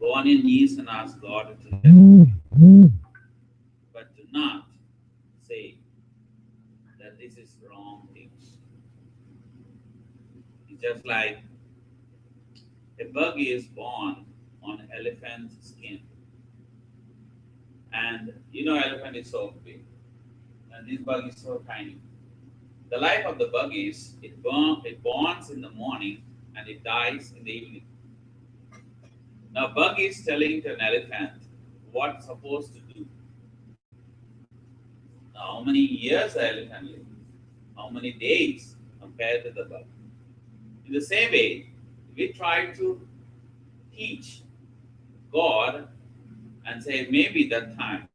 Go on your knees and ask God to help you. But do not say that this is wrong things. It's just like a bug is born on elephant's skin. And you know elephant is so big. And this bug is so tiny. The life of the bug is it borns in the morning and it dies in the evening. Now bug is telling to an elephant what it's supposed to do. Now how many years the elephant lives? How many days compared to the bug? In the same way, we try to teach God and say maybe that time,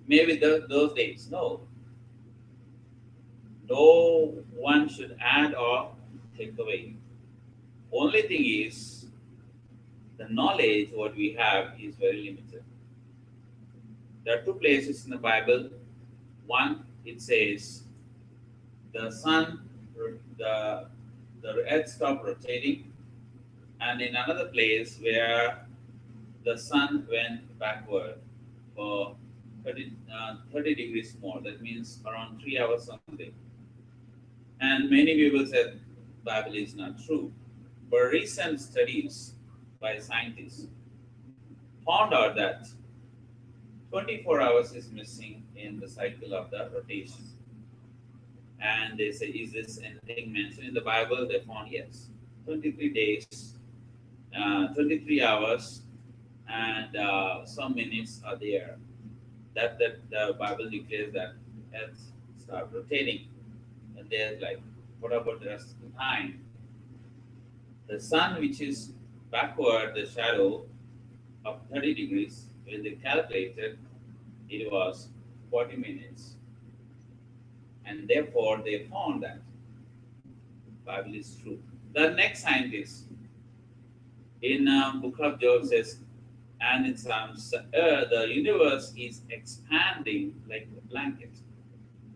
maybe those days. No, no one should add or take away. Only thing is the knowledge what we have is very limited. There are two places in the Bible. One, it says the sun, the earth stopped rotating, and in another place where the sun went backward for 30 degrees more. That means around 3 hours something. And many people said Bible is not true. But recent studies by scientists found out that 24 hours is missing in the cycle of the rotation. And they say, is this anything mentioned in the Bible? They found yes. 23 days, 23 hours, and some minutes are there. That the Bible declares that Earth start rotating. And there's like, what about the rest of the time? The sun, which is backward, the shadow of 30 degrees, when they calculated, it was 40 minutes. And therefore, they found that Bible is true. The next scientist in Book of Job says, and in Psalms, the universe is expanding like a blanket.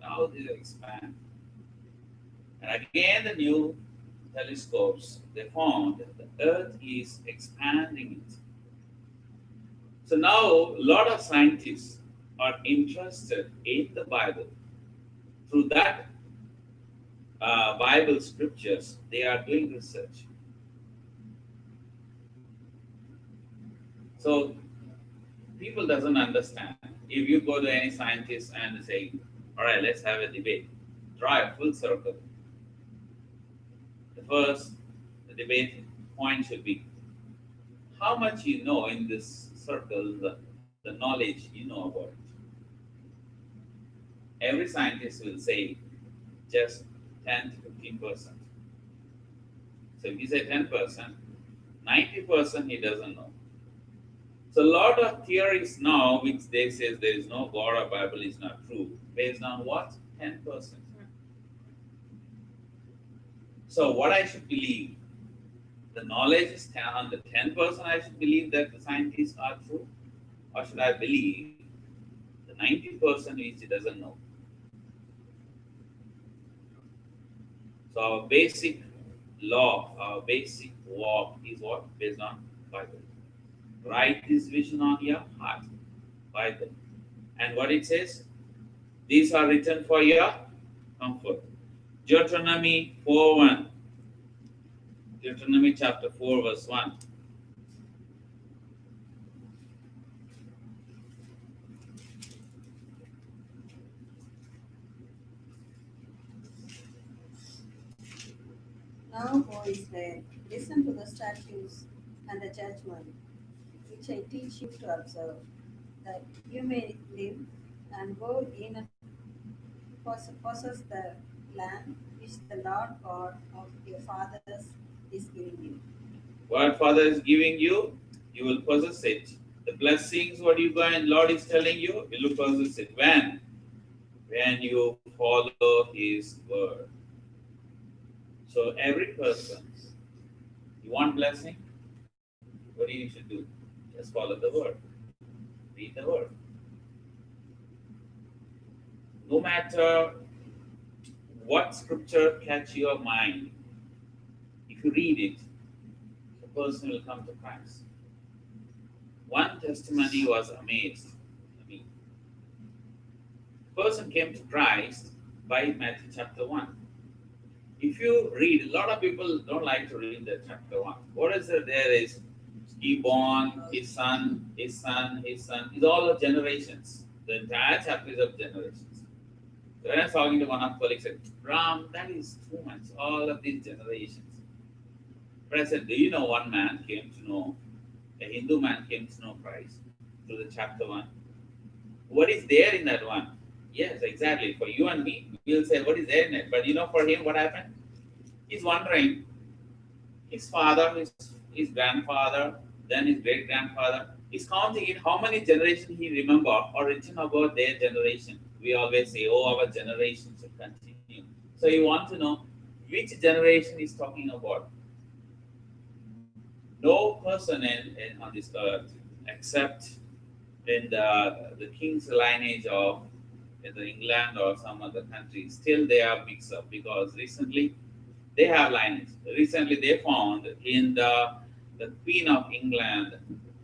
How did it expand? And again, the new telescopes, they found that the earth is expanding it. So now a lot of scientists are interested in the Bible. Through that Bible scriptures, they are doing research. So people doesn't understand. If you go to any scientist and say, all right, let's have a debate, draw a full circle. The first the debate point should be how much you know in this circle, the knowledge you know about it. Every scientist will say just 10 to 15%. So if you say 10%, 90% he doesn't know. So a lot of theories now which they say there is no God or Bible is not true, based on what? 10%. So what I should believe? The knowledge is 10, on the 10% I should believe that the scientists are true? Or should I believe the 90% which he doesn't know? So our basic law, our basic walk is what? Based on Bible. Write this vision on your heart. Bible. And what it says? These are written for your comfort. Deuteronomy 4:1. Deuteronomy chapter 4, verse 1. Now, O Israel, listen to the statutes and the judgment which I teach you to observe, that you may live and go in and possess the land which the Lord God of your fathers is giving you. What Father is giving you, you will possess it. The blessings, what you going, Lord is telling you, you will possess it. When? When you follow His word. So every person, you want blessing? What do you should do? Just follow the word. Read the word. No matter what scripture catch your mind, if you read it, the person will come to Christ. One testimony was amazed. I mean, person came to Christ by Matthew chapter 1. If you read, a lot of people don't like to read the chapter 1. What is it? There is he born, his son, his son, his son. It's all of generations. The entire chapter is of generations. So when I was talking to one of colleagues, said, Ram, that is too much. All of these generations. But I said, do you know one man came to know, a Hindu man came to know Christ through the chapter 1? What is there in that one? Yes, exactly. For you and me, we'll say, what is there in it? But you know, for him, what happened? He's wondering, his father, his grandfather, then his great grandfather. He's counting in how many generations he remember or written about their generation. We always say, oh, our generation should continue. So you want to know which generation he's talking about. No person on this earth except in the king's lineage of either England or some other country, still they are mixed up because recently they have lineage. Recently they found in the Queen of England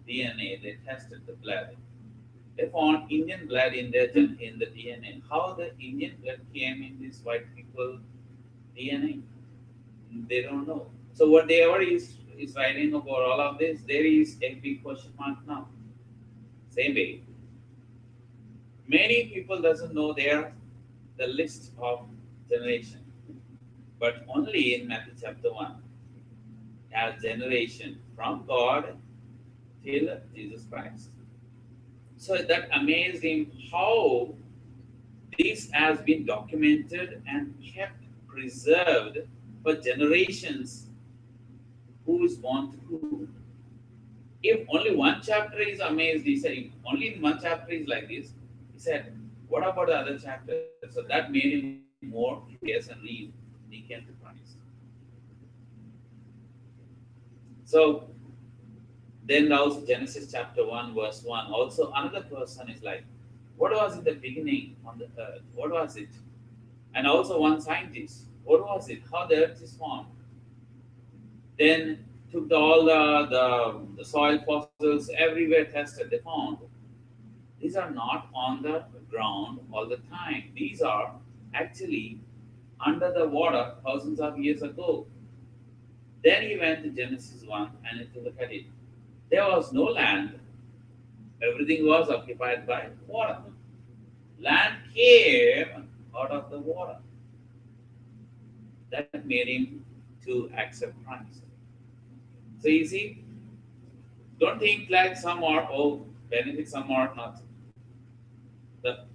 DNA, they tested the blood. They found Indian blood in in the DNA. How the Indian blood came in this white people DNA? They don't know. So whatever is writing about all of this, there is a big question mark now. Same way, many people doesn't know the list of generation, but only in Matthew chapter 1 as generation from God till Jesus Christ. So that amazed him how this has been documented and kept preserved for generations who is born to who. If only one chapter is amazed, he said, if only in one chapter is like this, he said, what about the other chapters? So that made him more curious and read. He came to Christ. So then also Genesis chapter 1, verse 1. Also another person is like, what was in the beginning on the earth? What was it? And also one scientist, what was it? How the earth is formed? Then took all the soil fossils everywhere tested. They found these are not on the ground all the time. These are actually under the water thousands of years ago. Then he went to Genesis 1 and if you look at it, there was no land. Everything was occupied by water. Land came out of the water. That made him to accept Christ. So you see, don't think like some are benefit, some are not.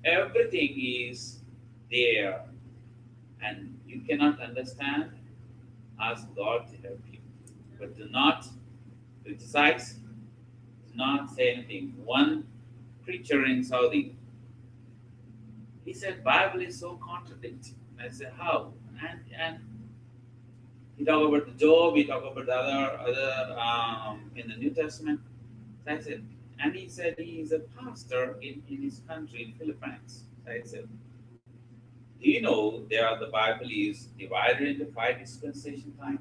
Everything is there, and you cannot understand. Ask God to help you, but do not criticize. Do not say anything. One preacher in Saudi, he said Bible is so contradicting. I said how? And he talked about the Job. He talked about the other in the New Testament. So I said, and he said he is a pastor in his country, in Philippines. So I said, do you know the Bible is divided into 5 dispensation time?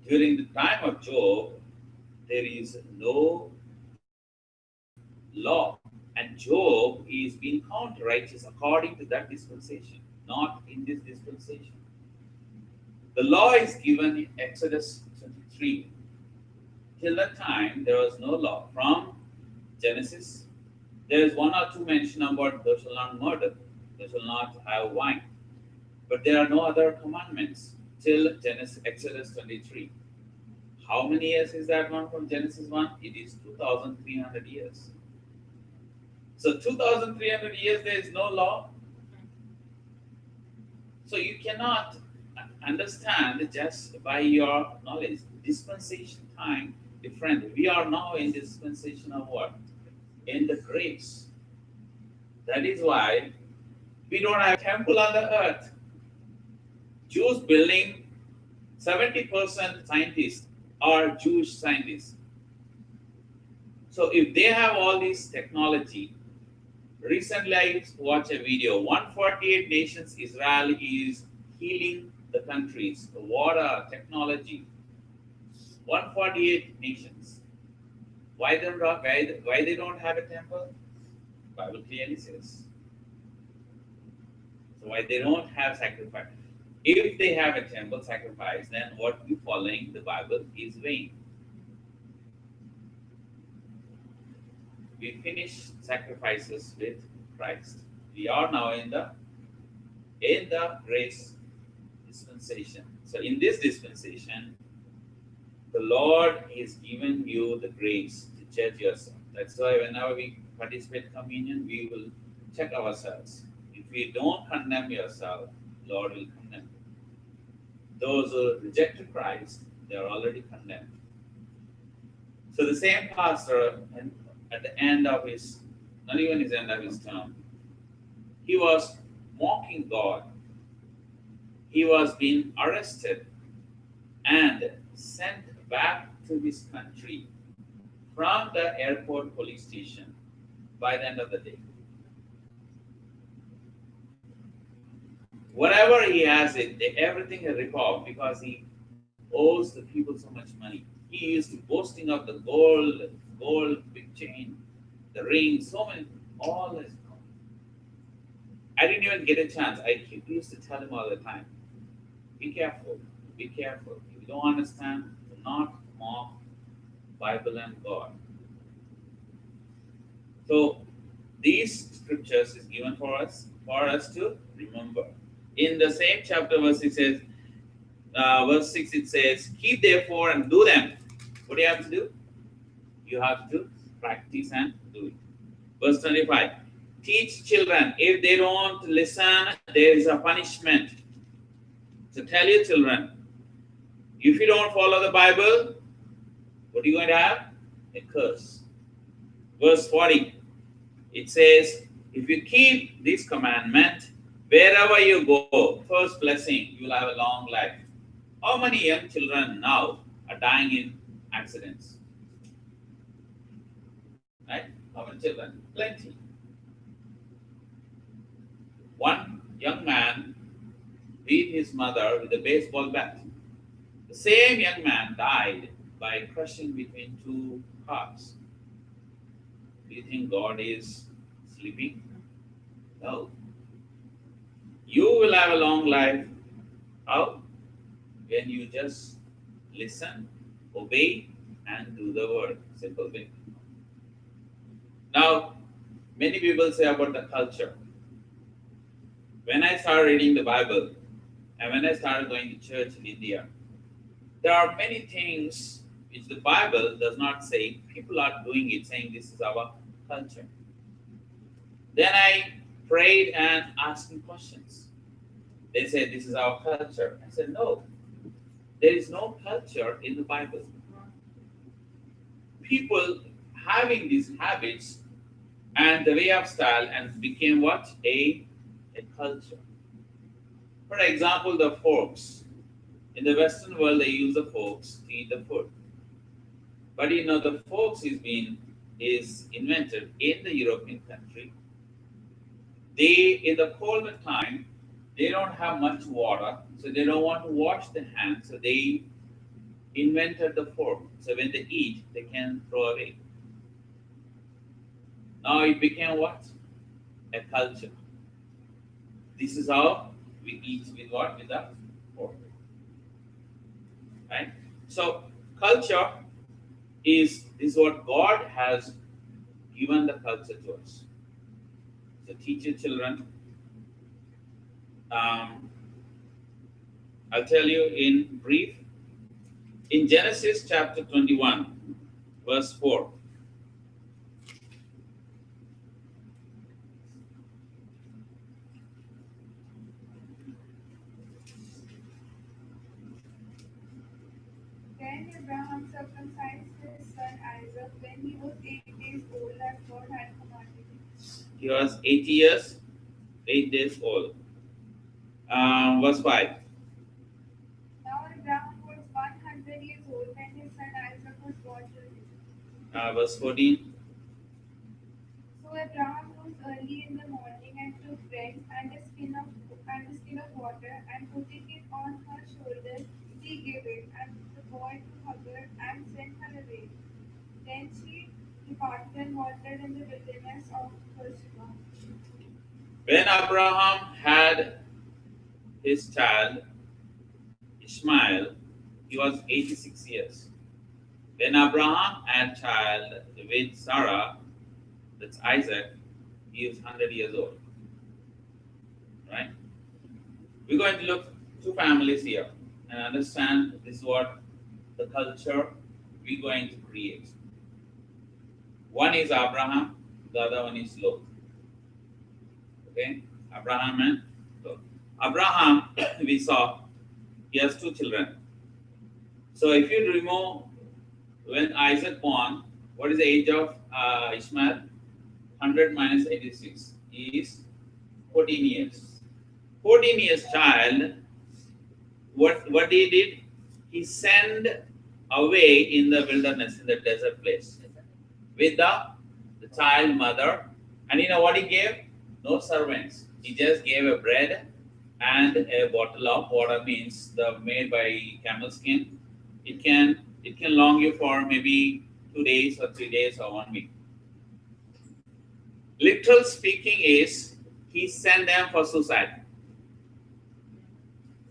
During the time of Job, there is no law, and Job is being counted righteous according to that dispensation, not in this dispensation. The law is given in Exodus 23. Till that time, there was no law. From Genesis, there is one or two mention about thou shalt not murder, thou shalt not have wine. But there are no other commandments till Exodus 23. How many years is that one from Genesis 1? It is 2,300 years. So 2,300 years there is no law. So you cannot understand just by your knowledge. Dispensation time different. We are now in dispensation of what? In the grace. That is why we don't have temple on the earth. Jews building 70% scientists are Jewish scientists. So if they have all this technology, recently I watched a video. 148 nations Israel is healing the countries, the water, technology. 148 nations. Why they don't have a temple? Bible clearly says. So why they don't have sacrifice? If they have a temple sacrifice, then what we following the Bible is vain. We finish sacrifices with Christ. We are now in the grace dispensation. So in this dispensation, the Lord is giving you the grace to judge yourself. That's why whenever we participate in communion, we will check ourselves. If we don't condemn yourself, Lord will condemn you. Those who rejected Christ, they are already condemned. So the same pastor, and at the end of his, not even his end of his term, he was mocking God. He was being arrested and sent back to his country from the airport police station by the end of the day. Whatever he has, everything a rip off because he owes the people so much money. He used to boasting of the gold, big chain, the ring, so many, all this. I didn't even get a chance. Used to tell him all the time, be careful, be careful. If you don't understand, do not mock Bible and God. So these scriptures is given for us to remember. In the same chapter, verse 6, it says, keep therefore and do them. What do you have to do? You have to practice and do it. Verse 25, teach children. If they don't listen, there is a punishment. So tell your children, if you don't follow the Bible, what are you going to have? A curse. Verse 40, it says, if you keep this commandment, wherever you go, first blessing, you will have a long life. How many young children now are dying in accidents? Right? How many children? Plenty. One young man beat his mother with a baseball bat. The same young man died by crushing between two cars. Do you think God is sleeping? No. You will have a long life. How? When you just listen, obey, and do the word. Simple thing. Now, many people say about the culture. When I started reading the Bible and when I started going to church in India, there are many things which the Bible does not say. People are doing it, saying this is our culture. Then I prayed and asked them questions. They said this is our culture. I said no, there is no culture in the Bible. People having these habits and the way of style and became what? A culture. For example, the forks. In the Western world, they use the forks to eat the food. But the forks is invented in the European country. They in the colder time, they don't have much water, so they don't want to wash their hands. So they invented the fork. So when they eat, they can throw away. Now it became what? A culture. This is how we eat with what? With a fork. Right? So culture is what God has given the culture to us. So teach your children. Um, I'll tell you in brief. In Genesis chapter 21, verse 4. Then Abraham circumcised his son Isaac when he was 8 days old, as God had commanded him. He was 80 years, 8 days old. Verse 5. Now Abraham was 100 years old when his son Isaac was born to him. Verse 14. So Abraham rose early in the morning and took bread and a skin of water, and putting it on her shoulders, he gave it and the boy to her and sent her away. Then she departed and wandered in the wilderness of Beersheba. When Abraham had his child Ishmael, he was 86 years. When Abraham had child with Sarah, that's Isaac, he is 100 years old. Right? We're going to look two families here and understand this is what the culture we're going to create. One is Abraham, the other one is Lot. Okay? Abraham and Lot. Abraham, we saw, he has two children. So if you remove when Isaac born, what is the age of Ishmael? 100 minus 86 is 14 years. 14 years child, what he did? He sent away in the wilderness, in the desert place, with the child mother. And you know what he gave? No servants. He just gave a bread and a bottle of water, means the made by camel skin. It can long you for maybe 2 days or 3 days or 1 week. Literal speaking is he sent them for suicide.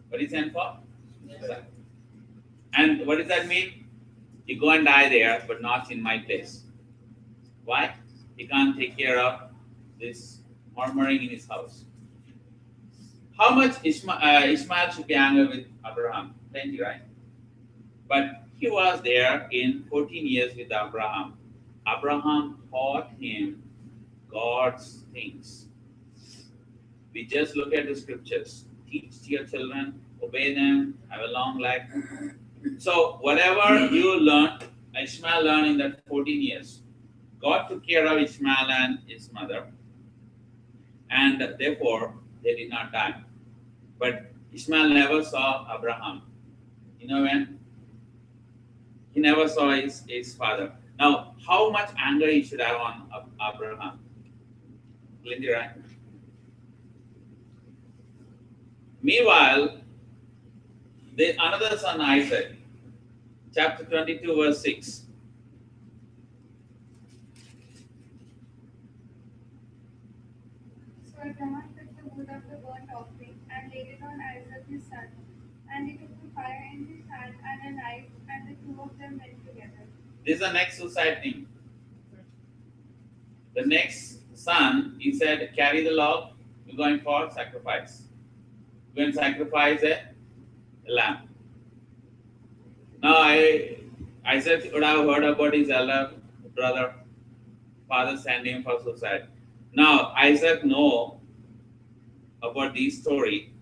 What he sent for? Suicide. And what does that mean? You go and die there, but not in my place. Why? He can't take care of this murmuring in his house. How much Ishmael should be angry with Abraham? Plenty, right? But he was there in 14 years with Abraham. Abraham taught him God's things. We just look at the scriptures. Teach your children, obey them, have a long life. So whatever you learned, Ishmael learned in that 14 years. God took care of Ishmael and his mother, and therefore they did not die. But Ishmael never saw Abraham. You know when? He never saw his father. Now, how much anger he should have on Abraham? Lindy, right? Meanwhile, another son, Isaac, chapter 22, verse 6. So Abraham took the wood of the burnt offering and laid it on Isaac his son. And he took the fire in his hand and a knife, and the two of them went together. This is the next suicide thing. The next son, he said, carry the log, we're going for sacrifice. We're going to sacrifice a lamb. Now, Isaac would have heard about his elder brother, father sent him for suicide. Now, Isaac know about this story,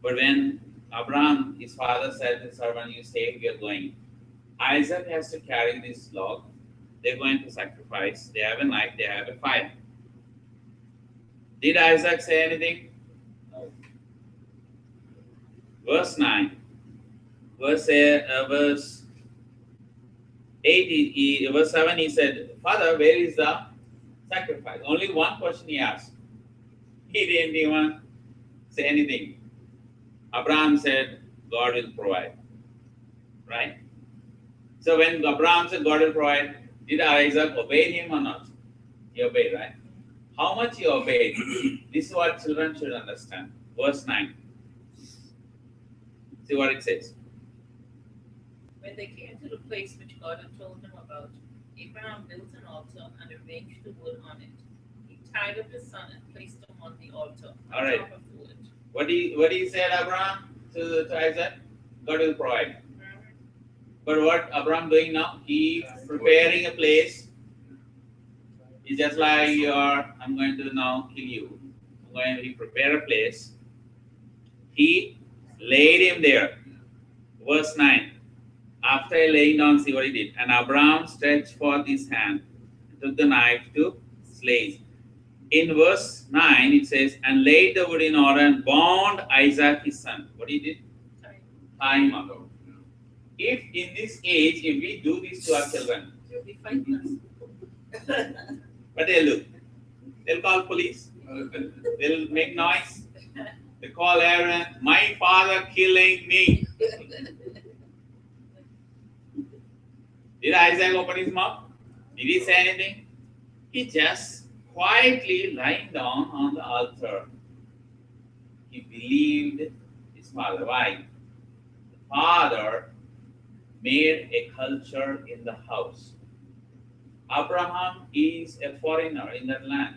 but when Abraham, his father, said to the servant, you stay, we are going. Isaac has to carry this log. They're going to sacrifice. They have a knife, they have a fire. Did Isaac say anything? No. Verse 9. Verse 8, verse 7, he said, Father, where is the sacrifice? Only one question he asked. He didn't even say anything. Abraham said, God will provide. Right? So when Abraham said God will provide, did Isaac obey him or not? He obeyed, right? How much he obeyed? This is what children should understand. Verse 9. See what it says. When they came to the place which God had told them about, Abraham built an altar and arranged the wood on it. He tied up his son and placed him on the altar on All right. top of the wood. What he said, Abraham, to Isaac? God will provide. But what Abraham doing now? He preparing a place. It's just like I'm going to now kill you. He prepare a place. He laid him there. Verse 9. After laying down, see what he did. And Abraham stretched forth his hand and took the knife to slay him. In verse 9, it says, and laid the wood in order and bound Isaac his son. What he did? Tie him up. If in this age, if we do this to our children, You'll be fighting what they'll do? They'll call police. They'll make noise. They call Aaron, my father killing me. Did Isaac open his mouth? Did he say anything? He just quietly lying down on the altar. He believed his father. Why? The father made a culture in the house. Abraham is a foreigner in that land.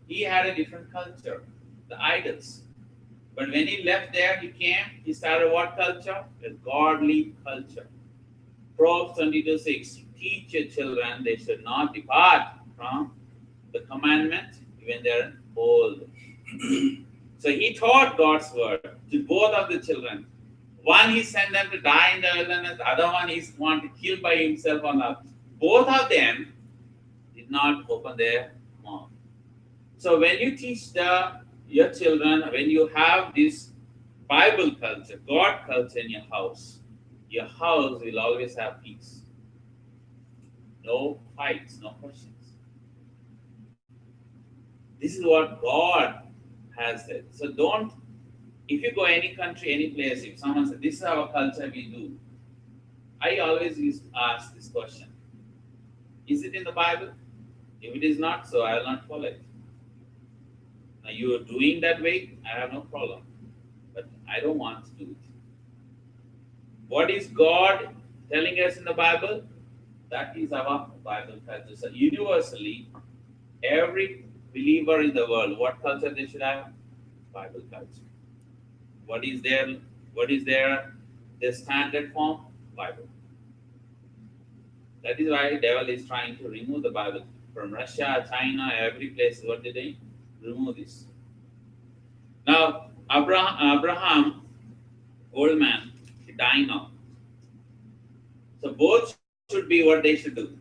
He had a different culture, the idols. But when he left there, he started what culture? A godly culture. Proverbs 22:6. Teach your children they should not depart from the commandment when they're old. So he taught God's word to both of the children. One he sent them to die in the wilderness, the other one he wanted to kill by himself on earth. Both of them did not open their mouth. So when you teach your children, when you have this Bible culture, God culture in your house will always have peace. No fights, no questions. This is what God has said. So don't, if you go any country, any place, if someone says, this is our culture we do, I always used to ask this question. Is it in the Bible? If it is not, so I will not follow it. Now you are doing that way, I have no problem. But I don't want to do it. What is God telling us in the Bible? That is our Bible culture. So universally, every believer in the world, what culture they should have? Bible culture. What is their standard form? Bible. That is why the devil is trying to remove the Bible from Russia, China, every place. What did they remove this? Now Abraham, old man, he dying now. So both should be what they should do.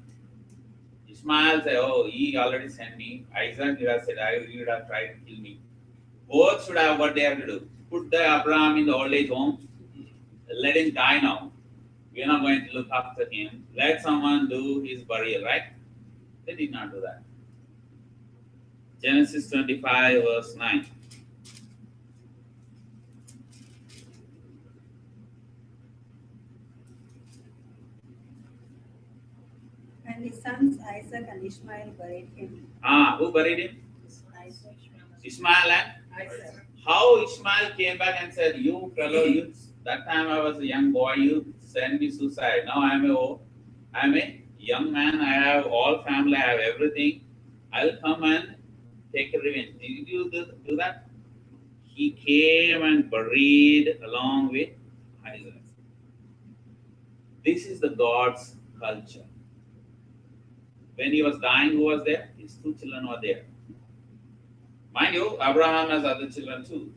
Ishmael said, "Oh, he already sent me." Isaac would have said, "You would have tried to kill me." Both should have what they have to do. Put the Abraham in the old age home. Let him die now. We are not going to look after him. Let someone do his burial, right? They did not do that. Genesis 25, verse 9. And his sons Isaac and Ishmael buried him. Who buried him? Isaac. Ishmael and Isaac. how Ishmael came back and said, "You fellow, that time I was a young boy, you sent me suicide. Now I'm a young man, I have all family, I have everything. I'll come and take a revenge." Did you do that? He came and buried along with Isaac. This is the God's culture. When he was dying, who was there? His two children were there. Mind you, Abraham has other children too.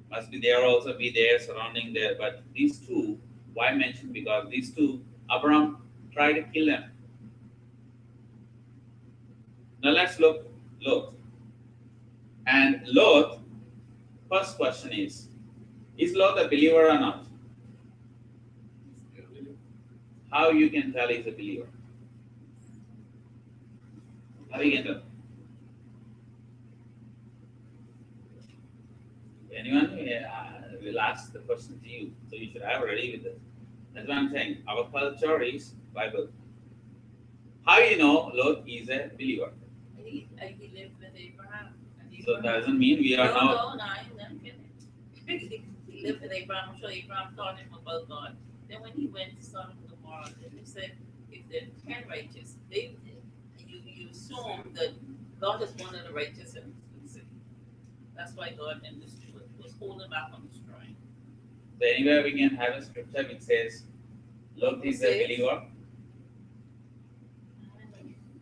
Must be there also be there surrounding there. But these two, why mention? Because these two, Abraham tried to kill them. Now let's look Lot. And Lot, first question is Lot a believer or not? How you can tell he's a believer? How you can tell? Anyone will ask the question to you, so you should have ready with it. That's what I'm saying. Our culture is Bible. How you know Lot is a believer? He lived with Abraham. So that doesn't mean we are now. No, I didn't get it. He lived with Abraham. I'm sure Abraham taught him about God. Then when he went to Sodom and Gomorrah, then he said, if they're 10 righteous, you assume that God is one of the righteous in the city. That's why God was holding back on destroying. So anywhere we can have a scripture which says Lot is a believer.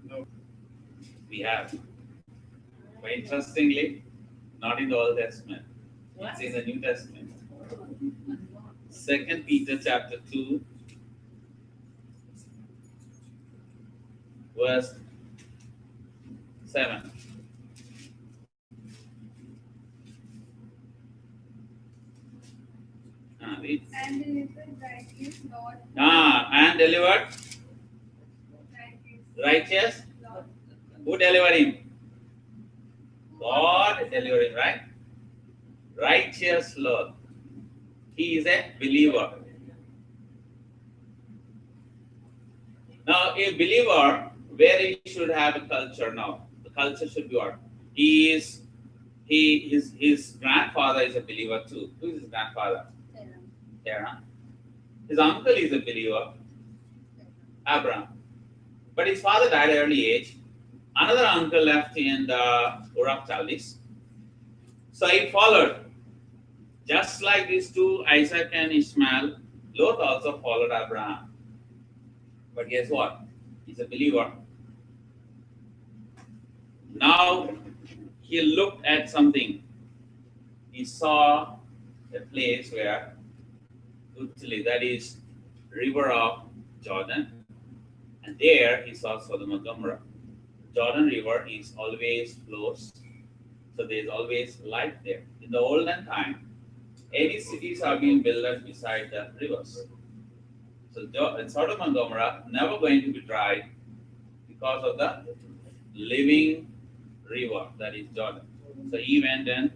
No. We have. But interestingly, not in the Old Testament. It's in the New Testament. 2 Peter chapter 2, verse 7. Read. And delivered righteous Lord. And delivered righteous. Lord. Who delivered him? God delivered him, right? Righteous Lord. He is a believer. Now, a believer, where he should have a culture now. The culture should be what? His grandfather is a believer too. Who is his grandfather? Terah. His uncle is a believer, Abraham. But his father died at an early age. Another uncle left in the Ur of Chaldees. So he followed. Just like these two, Isaac and Ishmael, Lot also followed Abraham. But guess what? He's a believer. Now he looked at something. He saw a place where Italy, that is river of Jordan, and there he saw Sodom and Gomorrah. Jordan River is always flows, so there is always life there. In the olden time, any cities are being built beside the rivers. So Sodom and Gomorrah never going to be dry because of the living river, that is Jordan. So he went and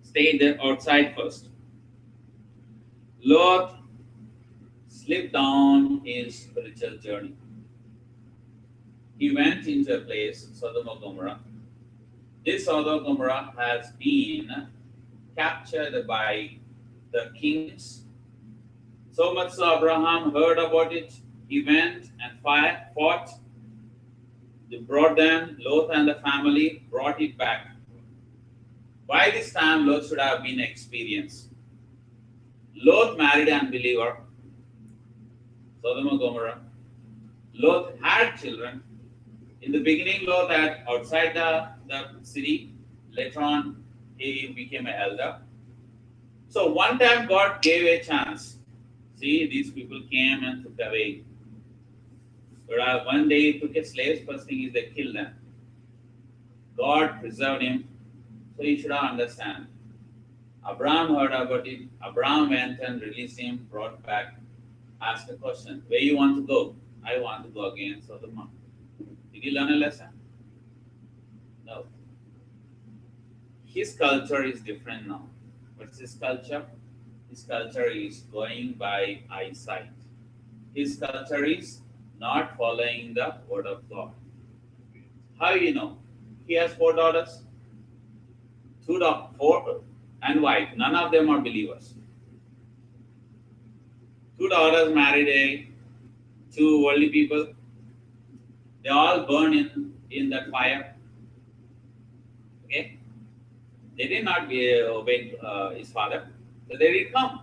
stayed there outside first. Lot slipped down his spiritual journey. He went into a place, Sodom and Gomorrah. This Sodom and Gomorrah has been captured by the kings. So much so Abraham heard about it. He went and fought. They brought them, Lot and the family brought it back. By this time, Lot should have been experienced. Lot married an unbeliever, Sodom and Gomorrah. Lot had children. In the beginning, Lot had outside the city. Later on, he became an elder. So one time God gave a chance. See, these people came and took away. But one day he took a slaves, first thing is they killed them. God preserved him, so you should understand. Abraham heard about it. Abraham went and released him, brought back, asked a question, where you want to go? I want to go again, Sodom. Did he learn a lesson? No. His culture is different now. What's his culture? His culture is going by eyesight. His culture is not following the word of God. How you know? He has 4 daughters. 4 and wife. None of them are believers. 2 daughters married 2 worldly people. They all burn in that fire. Okay? They did not obey his father. So they did come.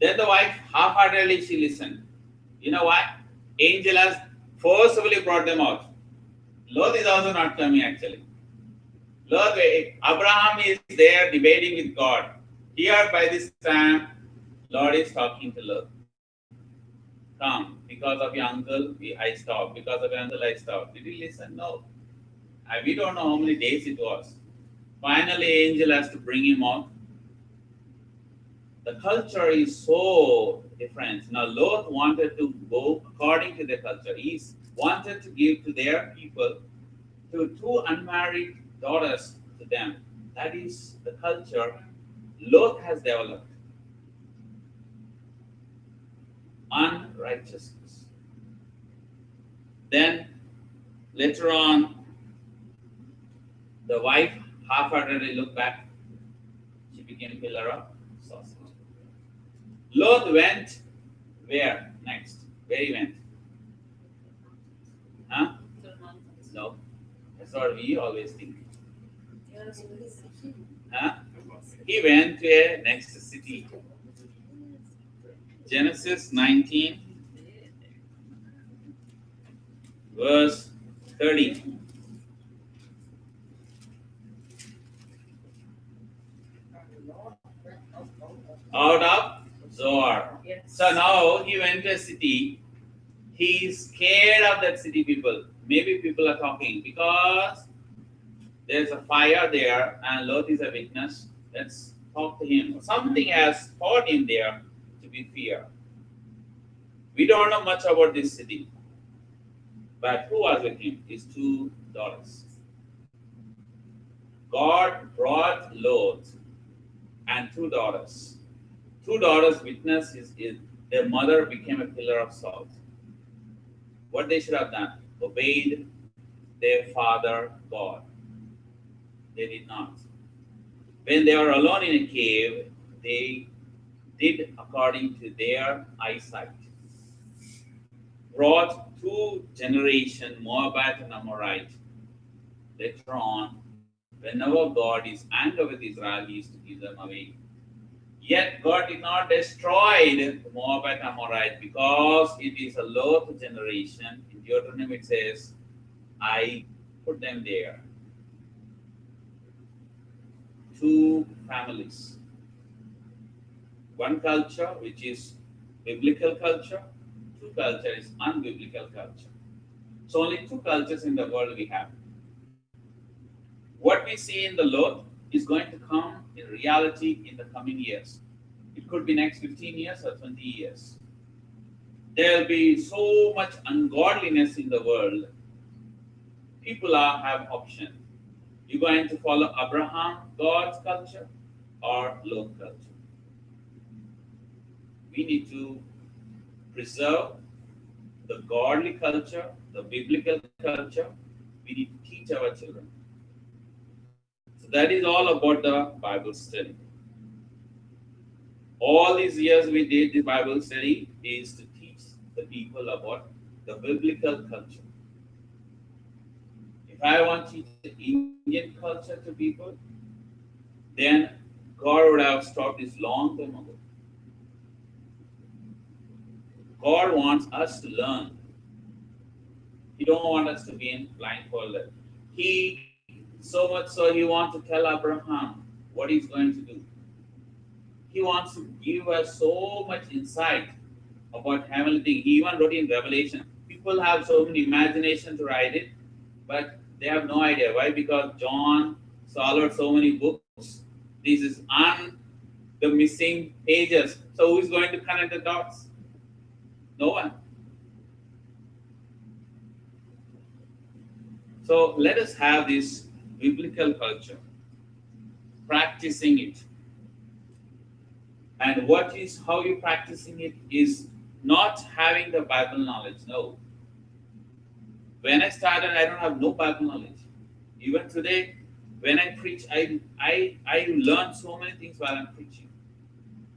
Then the wife half-heartedly she listened. You know what? Angel has forcibly brought them out. Lot is also not coming actually. Lot, Abraham is there debating with God. Here by this time, Lord is talking to Lot. Come, because of your uncle, I stopped. Because of your uncle, I stopped. Did he listen? No. We don't know how many days it was. Finally, angel has to bring him out. The culture is so different. Now, Lot wanted to go according to their culture. He wanted to give to their people to 2 unmarried daughters to them. That is the culture Lot has developed. Unrighteousness. Then later on, the wife half-heartedly looked back. She became a pillar of sausage. Lot went where next? Where he went? Huh? No. That's what we always think. Huh? He went to a next city. Genesis 19, verse 30. Out of Zoar. So now he went to a city. He's scared of that city people. Maybe people are talking because there's a fire there and Lot is a witness. Let's talk to him. Something has taught him there to be fear. We don't know much about this city. But who was with him? His 2 daughters. God brought Lot and 2 daughters. 2 daughters witnessed their mother became a pillar of salt. What they should have done? Obeyed their father God. They did not. When they were alone in a cave, they did according to their eyesight. Brought two generation Moabite and Amorite. Later on, whenever God is angry with Israel, He used to give them away. Yet God did not destroy the Moabite Amorite because it is a lost generation. In Deuteronomy it says, I put them there. Two families. One culture, which is biblical culture, two culture is unbiblical culture. So only two cultures in the world we have. What we see in the Lord is going to come in reality in the coming years. It could be next 15 years or 20 years. There will be so much ungodliness in the world. People have option. You're going to follow Abraham, God's culture, or Lot culture. We need to preserve the godly culture, the biblical culture. We need to teach our children. So that is all about the Bible study. All these years we did the Bible study is to teach the people about the biblical culture. If I want to teach the Indian culture to people, then God would have stopped this long time ago. God wants us to learn. He don't want us to be in blindfolded. He so much so he wants to tell Abraham what he's going to do. He wants to give us so much insight about heavenly things. He even wrote in Revelation. People have so many imagination to write it, but they have no idea. Why? Because John swallowed so many books. This is on the missing pages. So who is going to connect the dots? No one. So let us have this biblical culture, practicing it. And what is how you practicing it is not having the Bible knowledge. No. When I started, I don't have no Bible knowledge. Even today, when I preach, I learn so many things while I'm preaching,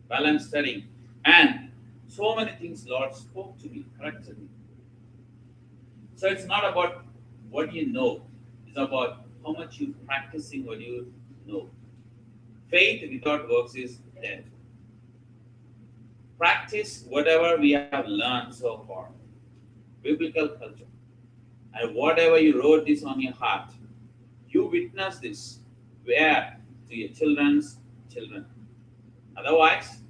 while I'm studying. And so many things Lord spoke to me, corrected me. So it's not about what you know, it's about how much you practicing what you know. Faith without works is dead. Practice whatever we have learned so far, biblical culture. And whatever you wrote this on your heart, you witness this. Where? To your children's children. Otherwise,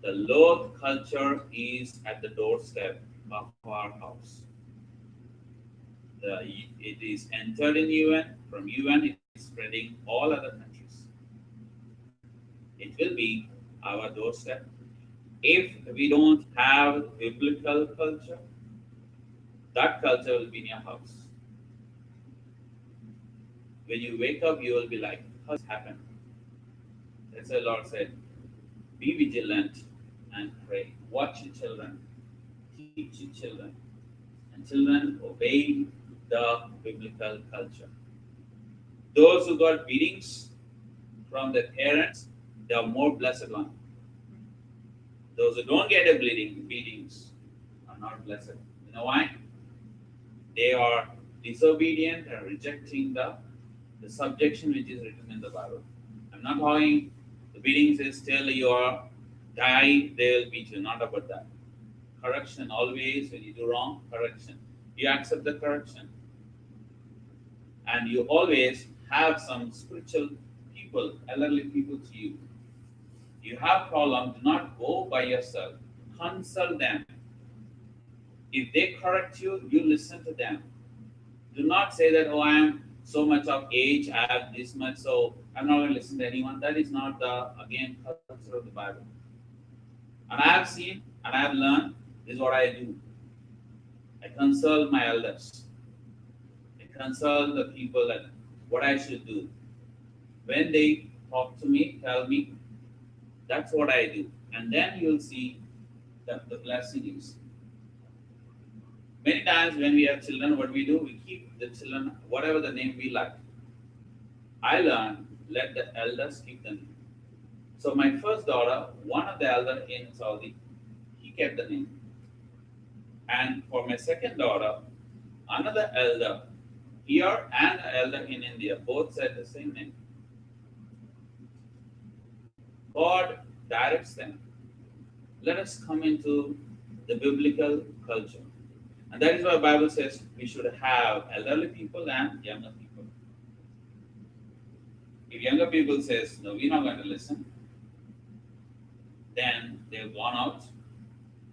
the Lord culture is at the doorstep of our house. It is entered in UN. From UN, it is spreading all other countries. It will be our doorstep. If we don't have biblical culture, that culture will be in your house. When you wake up, you will be like, how's it happened? That's why Lord said, be vigilant and pray. Watch your children. Teach your children. And children obey the biblical culture. Those who got beatings from their parents, they are more blessed ones. Those who don't get a beatings are not blessed. You know why? They are disobedient and rejecting the subjection which is written in the Bible. I'm not talking the beatings is till you are die, they will beat you. Not about that. Correction always when you do wrong, correction. You accept the correction. And you always have some spiritual people, elderly people to you. You have problem, do not go by yourself. Consult them. If they correct you, you listen to them. Do not say that, oh, I am so much of age, I have this much, so I'm not going to listen to anyone. That is not the, again, culture of the Bible. And I have seen and I have learned, this is what I do. I consult my elders. I consult the people that what I should do. When they talk to me, tell me, that's what I do. And then you'll see that the blessing is. Many times when we have children, what we do, we keep the children whatever the name we like. I learned, let the elders keep the name. So my first daughter, one of the elder in Saudi, he kept the name. And for my second daughter, another elder here and an elder in India, both said the same name. God directs them. Let us come into the biblical culture. And that is why the Bible says we should have elderly people and younger people. If younger people says, no, we're not going to listen, then they've gone out,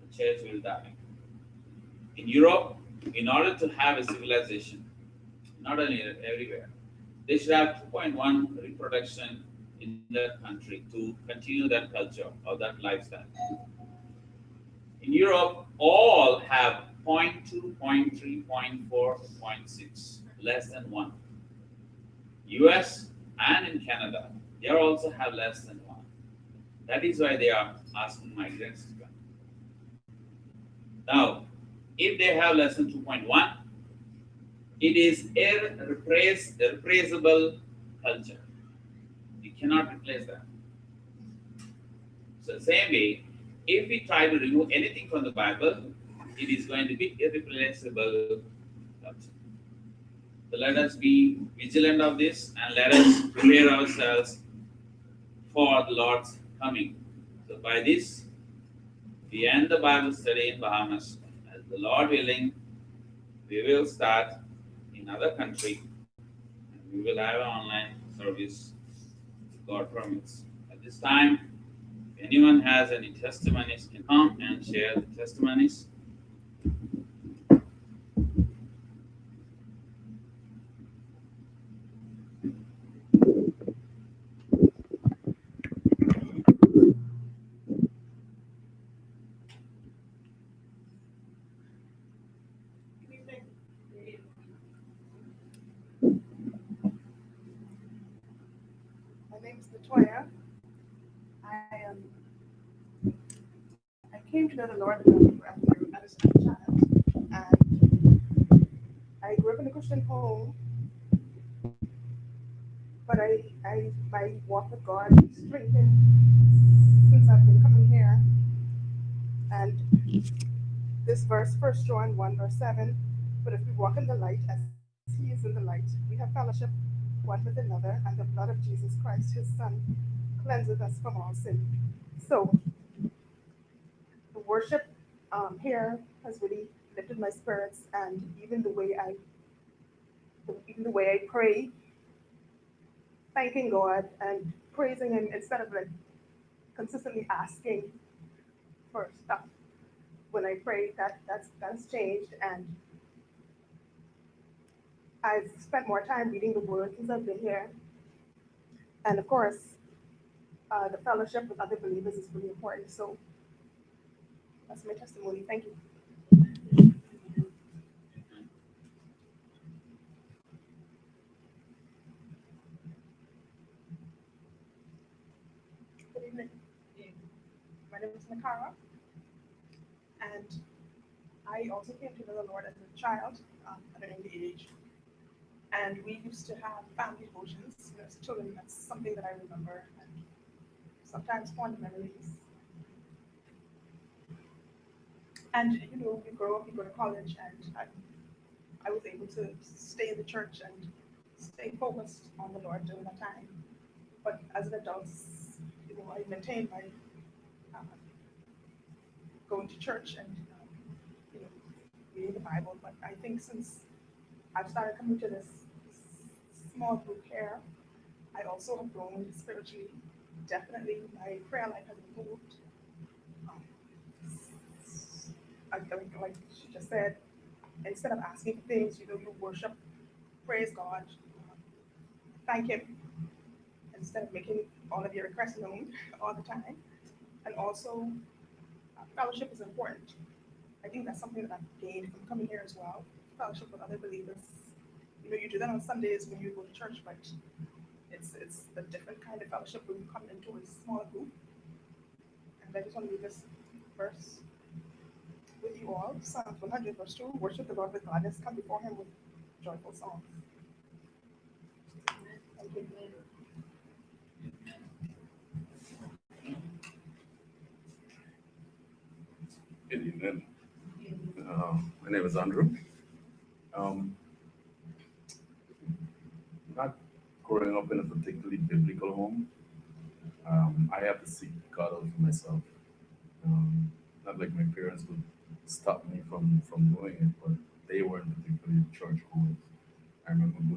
the church will die. In Europe, in order to have a civilization, not only everywhere, they should have 2.1 reproduction in that country to continue that culture or that lifestyle. In Europe, all have zero point 0.2, zero point 0.3, zero point 0.4, 0.6, less than 1. US and in Canada, they also have less than 1. That is why they are asking migrants to come. Now, if they have less than 2.1, it is irreplaceable culture. You cannot replace that. So, same way, if we try to remove anything from the Bible, it is going to be irreplaceable culture. So, let us be vigilant of this and let us prepare ourselves for the Lord's coming. So, by this, we end the Bible study in Bahamas. As the Lord willing, we will start in other country and we will have an online service if God permits. At this time, if anyone has any testimonies, can come and share the testimonies. My name is Latoya. I came to know the Lord as a child, and I grew up in a Christian home, but my walk with God strengthened since I've been coming here. And this verse, 1 John 1, verse 7, but if we walk in the light as he is in the light, we have fellowship one with another, and the blood of Jesus Christ, his Son, cleanses us from all sin. So the worship here has really lifted my spirits, and even the way I pray, thanking God and praising Him instead of like consistently asking for stuff. When I pray, that's changed, and I've spent more time reading the Word since I've been here, and of course, the fellowship with other believers is really important. So that's my testimony. Thank you. Good evening. My name is Nakara, and I also came to know the Lord as a child at an early age. And we used to have family devotions. As children, that's something that I remember, and sometimes fond memories. And you grow up, you go to college, and I was able to stay in the church and stay focused on the Lord during that time. But as an adult, I maintained my uh, going to church and you know, reading the Bible. But I think since I've started coming to this small group here, I also have grown spiritually. Definitely, my prayer life has improved. Um, like she just said, instead of asking for things, you worship, praise God, thank Him, instead of making all of your requests known all the time. And also, fellowship is important. I think that's something that I've gained from coming here as well. Fellowship with other believers. You do that on Sundays when you go to church, but it's a different kind of fellowship when you come into a smaller group. And I just want to read this verse. with you all. Psalms 100, verse 2. Worship the Lord with gladness. Come before him with joyful songs. Thank you. Good evening. My name is Andrew. Um, Not growing up in a particularly biblical home, I have to seek God out for myself. Not like my parents would stop me from doing it, but they weren't particularly church goers. I remember going